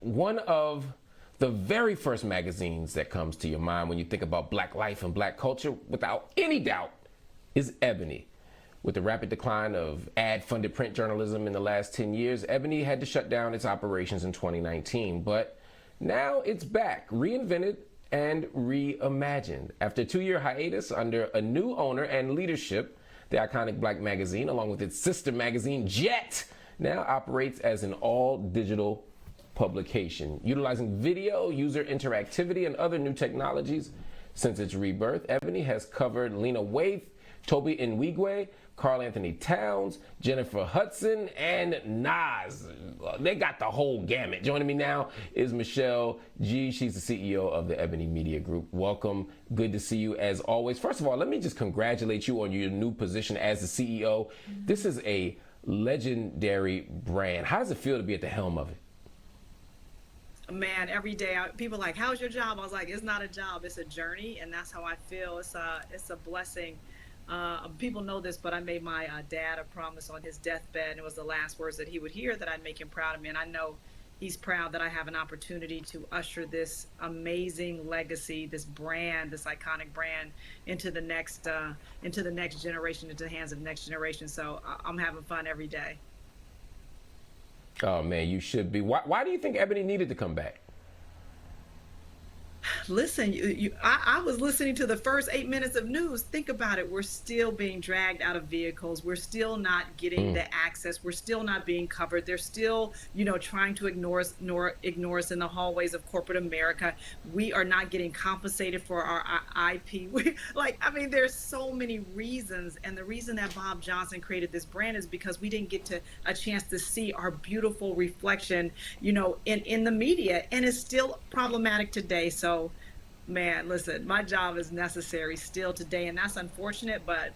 One of the very first magazines that comes to your mind when you think about Black life and Black culture, without any doubt, is Ebony. With the rapid decline of ad-funded print journalism in the last 10 years, Ebony had to shut down its operations in 2019. But now it's back, reinvented and reimagined. After a 2-year hiatus under a new owner and leadership, the iconic Black magazine, along with its sister magazine, Jet, now operates as an all-digital publication, utilizing video, user interactivity, and other new technologies. Since its rebirth, Ebony has covered Lena Waithe, Tobe Nwigwe, Karl Anthony-Towns, Jennifer Hudson, and Nas. They got the whole gamut. Joining me now is Michele Ghee. She's the CEO of the Ebony Media Group. Welcome. Good to see you as always. First of all, let me just congratulate you on your new position as the CEO. This is a legendary brand. How does it feel to be at the helm of it? Man, every day people are like, how's your job? I was like, it's not a job, it's a journey, and that's how I feel. It's a blessing. People know this, but I made my dad a promise on his deathbed, and it was the last words that he would hear, that I'd make him proud of me. And I know he's proud that I have an opportunity to usher this amazing legacy, this brand, this iconic brand, into the next generation, into the hands of the next generation. So I'm having fun every day. Oh man, you should be. Why do you think Ebony needed to come back? Listen, I was listening to the first 8 minutes of news. Think about it. We're still being dragged out of vehicles. We're still not getting the access. We're still not being covered. They're still, trying to ignore us in the hallways of corporate America. We are not getting compensated for our IP. There's so many reasons. And the reason that Bob Johnson created this brand is because we didn't get a chance to see our beautiful reflection, in the media. And it's still problematic today. So, man, listen, my job is necessary still today, and that's unfortunate, but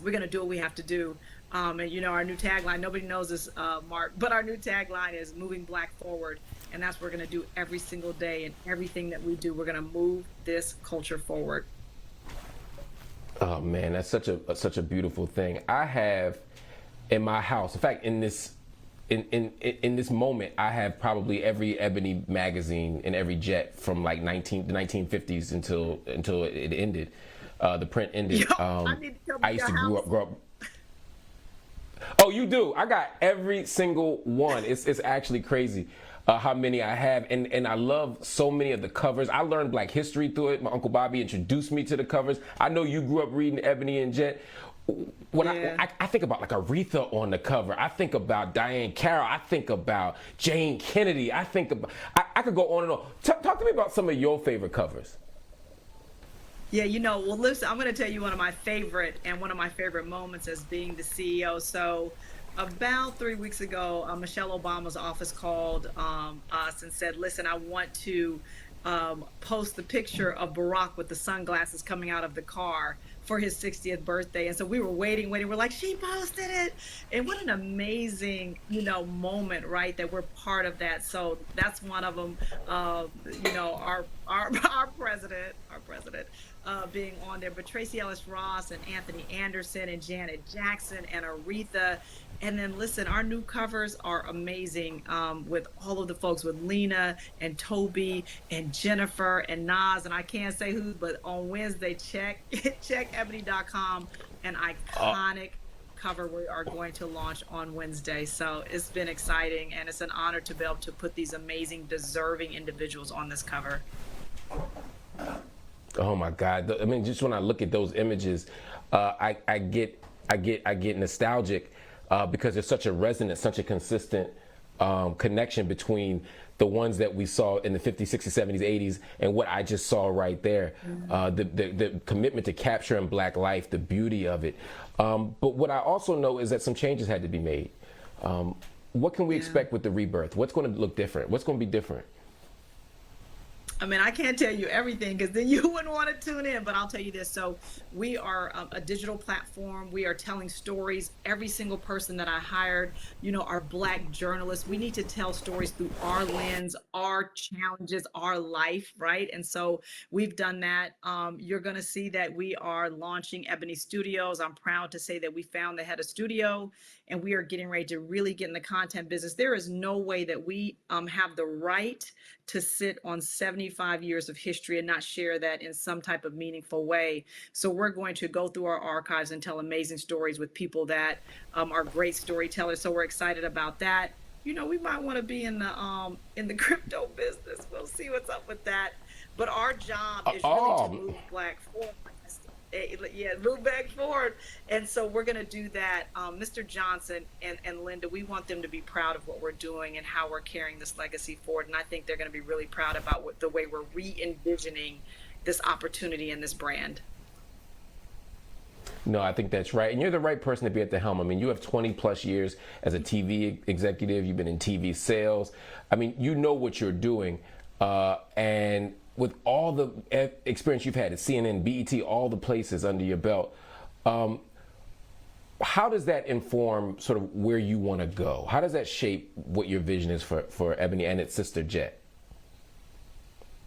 we're going to do what we have to do. And our new tagline, nobody knows this, Mark, but our new tagline is moving Black forward. And that's what we're going to do every single day, and everything that we do, we're going to move this culture forward. Oh man, that's such a beautiful thing. I have in my house, in fact, in this moment, I have probably every Ebony magazine and every Jet from like the 1950s until it ended. The print ended. I used to grow up. Oh, you do? I got every single one. It's actually crazy how many I have, and I love so many of the covers. I learned Black history through it. My Uncle Bobby introduced me to the covers. I know you grew up reading Ebony and Jet. When I think about like Aretha on the cover, I think about Diane Carroll, I think about Jane Kennedy, I could go on and on. Talk to me about some of your favorite covers. Yeah, well, listen, I'm going to tell you one of my favorite moments as being the CEO. So about 3 weeks ago, Michelle Obama's office called us and said, listen, I want to post the picture of Barack with the sunglasses coming out of the car for his 60th birthday. And so we were waiting. We're like, she posted it. And what an amazing, moment, right? That we're part of that. So that's one of them. Our president being on there, but Tracy Ellis Ross and Anthony Anderson and Janet Jackson and Aretha. And then listen, our new covers are amazing, with all of the folks, with Lena and Tobe and Jennifer and Nas, and I can't say who, but on Wednesday, check ebony.com, an iconic cover we are going to launch on Wednesday. So it's been exciting, and it's an honor to be able to put these amazing, deserving individuals on this cover. Oh my God! I mean, just when I look at those images, I get nostalgic. Because there's such a resonance, such a consistent connection between the ones that we saw in the 50s, 60s, 70s, 80s, and what I just saw right there. The commitment to capturing Black life, the beauty of it. But what I also know is that some changes had to be made. What can we expect with the rebirth? What's going to look different? What's going to be different? I mean, I can't tell you everything because then you wouldn't want to tune in, but I'll tell you this. So, we are a digital platform. We are telling stories. Every single person that I hired, are Black journalists. We need to tell stories through our lens, our challenges, our life, right? And so, we've done that. You're going to see that we are launching Ebony Studios. I'm proud to say that we found the head of studio and we are getting ready to really get in the content business. There is no way that we have the right to sit on 75 years of history and not share that in some type of meaningful way. So we're going to go through our archives and tell amazing stories with people that are great storytellers. So we're excited about that. We might want to be in the crypto business. We'll see what's up with that. But our job is really to move Black forward. Yeah, move back forward. And so we're going to do that. Mr. Johnson and Linda, we want them to be proud of what we're doing and how we're carrying this legacy forward. And I think they're going to be really proud about the way we're re-envisioning this opportunity and this brand. No, I think that's right. And you're the right person to be at the helm. I mean, you have 20 plus years as a TV executive. You've been in TV sales. I mean, you know what you're doing. And with all the experience you've had at CNN, BET, all the places under your belt, how does that inform sort of where you want to go? How does that shape what your vision is for Ebony and its sister Jet?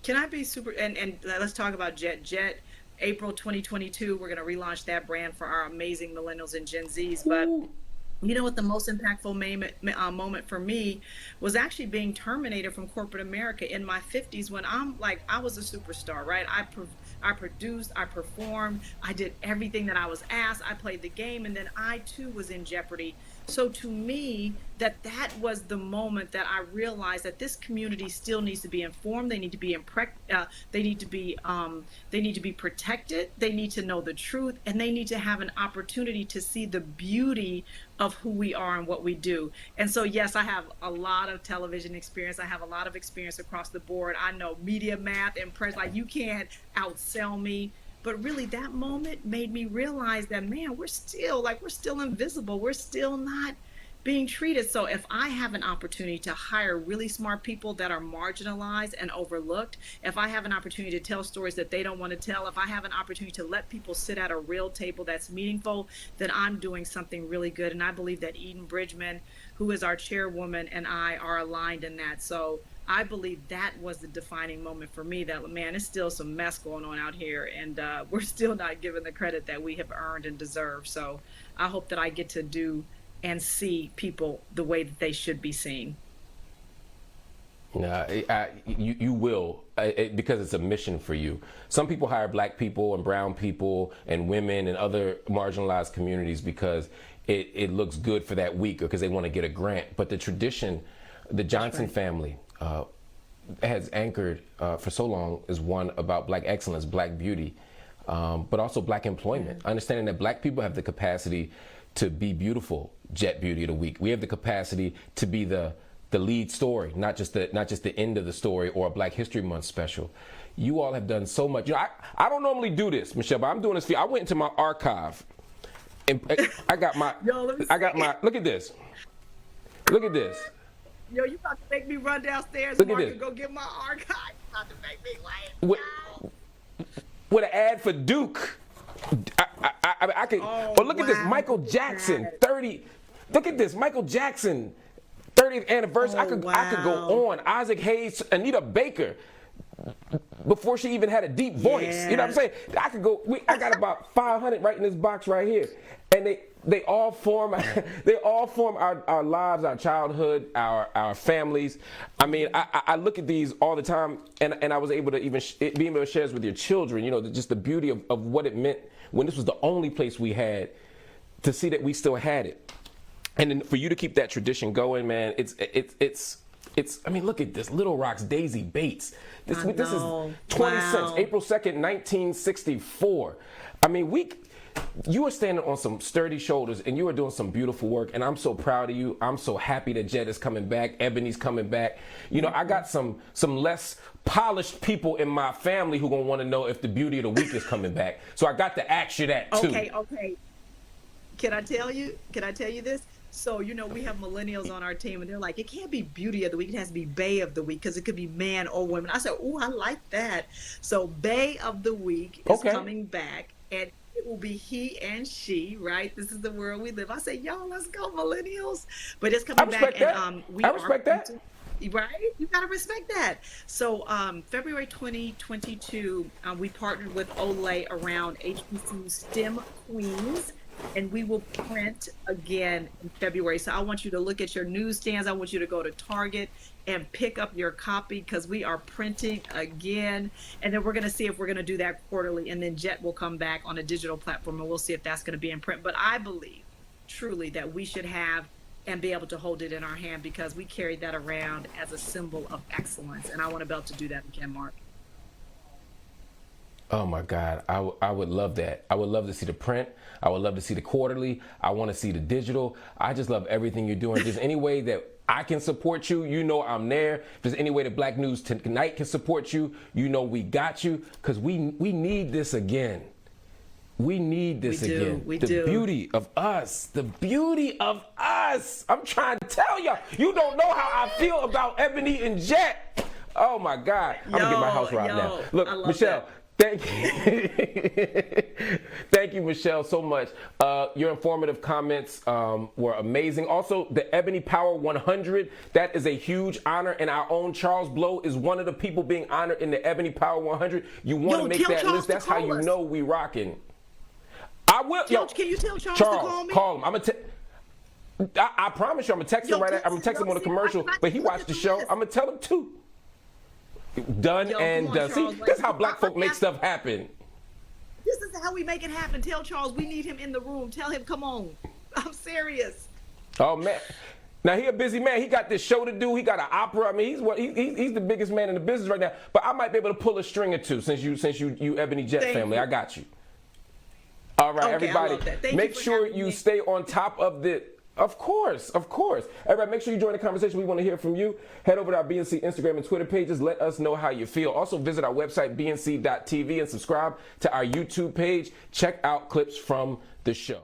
Can I be super, and let's talk about Jet. Jet, April 2022, we're going to relaunch that brand for our amazing millennials and Gen Zs. But you know what, the most impactful moment for me was actually being terminated from corporate America in my 50s when I was a superstar, right? I produced, I performed, I did everything that I was asked, I played the game, and then I too was in jeopardy. So to me, that was the moment that I realized that this community still needs to be informed. They need to be they need to be protected. They need to know the truth, and they need to have an opportunity to see the beauty of who we are and what we do. And so, yes, I have a lot of television experience. I have a lot of experience across the board. I know media, math, and press. Like, you can't outsell me. But really, that moment made me realize that, man, we're still invisible. We're still not being treated. So if I have an opportunity to hire really smart people that are marginalized and overlooked, if I have an opportunity to tell stories that they don't want to tell, if I have an opportunity to let people sit at a real table that's meaningful, then I'm doing something really good. And I believe that Eden Bridgman, who is our chairwoman, and I are aligned in that. So I believe that was the defining moment for me, that, man, there's still some mess going on out here, and we're still not given the credit that we have earned and deserve. So I hope that I get to do and see people the way that they should be seen. You will, because it's a mission for you. Some people hire Black people and brown people and women and other marginalized communities because it looks good for that week or because they want to get a grant. But the tradition, the Johnson family, has anchored for so long is one about Black excellence, Black beauty, but also Black employment. Understanding that Black people have the capacity to be beautiful, Jet Beauty of the Week. We have the capacity to be the lead story, not just the end of the story or a Black History Month special. You all have done so much. I don't normally do this, Michele, but I'm doing this for you. I went into my archive and I got my look at this. Look at this. Yo, you about to make me run downstairs, Mark, and go get my archive. You about to make me like, with an ad for Duke. I could. Oh, look at this, Michael Jackson, 30. Look at this, Michael Jackson, 30th anniversary. I could go on. Isaac Hayes, Anita Baker, before she even had a deep voice. Yeah. You know what I'm saying? I could go. I got about 500 right in this box right here, and they all form our lives, our childhood, our families. I mean, I look at these all the time, and I was able to even be able to share this with your children. You know, just the beauty of what it meant when this was the only place we had, to see that we still had it, and then for you to keep that tradition going, man. It's. I mean, look at this. Little Rock's Daisy Bates. This is 20 cents. April 2nd, 1964. I mean, you are standing on some sturdy shoulders, and you are doing some beautiful work, and I'm so proud of you. I'm so happy that Jet is coming back. Ebony's coming back. You know, I got some less polished people in my family who gonna want to know if the beauty of the week is coming back. So I got to ask you that too. Okay. Can I tell you this? So, we have millennials on our team and they're like, it can't be beauty of the week. It has to be bae of the week because it could be man or woman. I said, oh, I like that. So bae of the week is Okay. coming back and it will be he and she, right? This is the world we live. I say, y'all, let's go millennials. But it's I coming back respect that. and we I are respect that. right? You gotta respect that. So February 2022, we partnered with Olay around HBCU STEM Queens, and we will print again in February. So I want you to look at your newsstands. I want you to go to Target and pick up your copy because we are printing again. And then we're going to see if we're going to do that quarterly. And then Jet will come back on a digital platform and we'll see if that's going to be in print. But I believe truly that we should have and be able to hold it in our hand because we carry that around as a symbol of excellence. And I want to be able to do that again, Mark. Oh my God, I would love that. I would love to see the print. I would love to see the quarterly. I want to see the digital. I just love everything you're doing. If there's any way that I can support you, I'm there. If there's any way that Black News Tonight can support you, we got you. Because we need this again. We need this again. We do. The beauty of us. The beauty of us. I'm trying to tell y'all. You don't know how I feel about Ebony and Jet. Oh my God. I'm going to get my house right now. Look, Michele. That. Thank you. Thank you, Michele, so much. Your informative comments were amazing. Also, the Ebony Power 100, that is a huge honor, and our own Charles Blow is one of the people being honored in the Ebony Power 100. You want to make that Charles list. That's how you know we rocking. I will. Can you tell Charles to call me? Call him. I promise you, I'm going to text him right now. I'm going to text him on the commercial, but he watched the show. I'm going to tell him too. Done and done. See, that's how Black folk make stuff happen. This is how we make it happen. Tell Charles we need him in the room. Tell him, come on. I'm serious. Oh man. Now he a busy man. He got this show to do. He got an opera. I mean, he's the biggest man in the business right now. But I might be able to pull a string or two since you Ebony Jet family. I got you. All right, okay, everybody. Make sure you stay on top of the. Of course. Everybody, make sure you join the conversation. We want to hear from you. Head over to our BNC Instagram and Twitter pages. Let us know how you feel. Also, visit our website, bnc.tv, and subscribe to our YouTube page. Check out clips from the show.